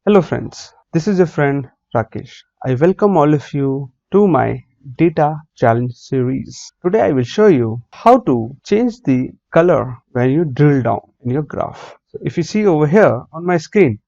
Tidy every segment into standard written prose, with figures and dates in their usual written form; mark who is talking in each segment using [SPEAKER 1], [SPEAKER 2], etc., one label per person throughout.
[SPEAKER 1] Hello friends, this is your friend Rakesh. I welcome all of you to my data challenge series. Today I will show you how to change the color when you drill down in your graph. So if you see over here on my screen,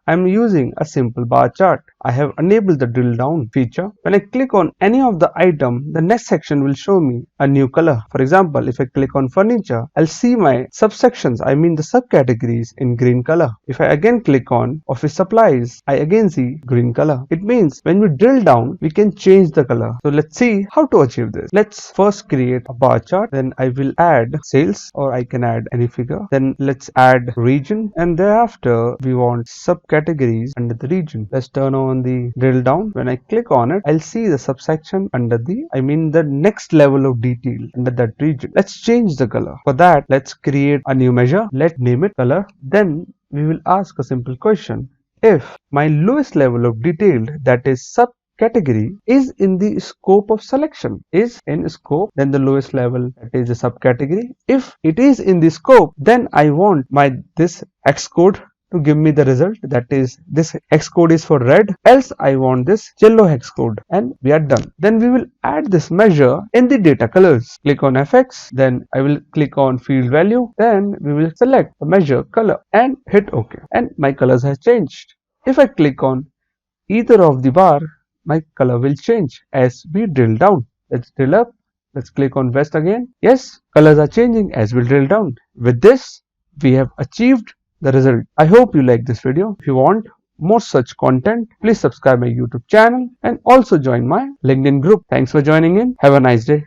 [SPEAKER 1] I am using a simple bar chart. I have enabled the drill down feature. When I click on any of the item, the next section will show me a new color. For example, if I click on furniture, I'll see my subsections, I mean the subcategories in green color. If I again click on office supplies, I again see green color. It means when we drill down, we can change the color. So let's see how to achieve this. Let's first create a bar chart. Then I will add sales, or I can add any figure. Then let's add region, and thereafter we want subcategories under the region. Let's turn on the drill down. When I click on it, I'll see the subsection under the next level of detail under that region. Let's change the color. For that, let's create a new measure. Let's name it color. Then we will ask a simple question. If my lowest level of detail, that is subcategory, is in the scope of selection, is in scope, then the lowest level, that is the subcategory. If it is in the scope, then I want this Xcode to give me the result, that is this Xcode is for red, else I want this yellow Xcode, and we are done. Then we will add this measure in the data colors. Click on FX, then I will click on field value, then we will select the measure color and hit OK, and my colors has changed. If I click on either of the bar, my color will change as we drill down. Let's drill up. Let's click on west again. Yes, colors are changing as we drill down. With this, we have achieved the result. I hope you like this video. If you want more such content, please subscribe my YouTube channel and also join my LinkedIn group. Thanks for joining in. Have a nice day.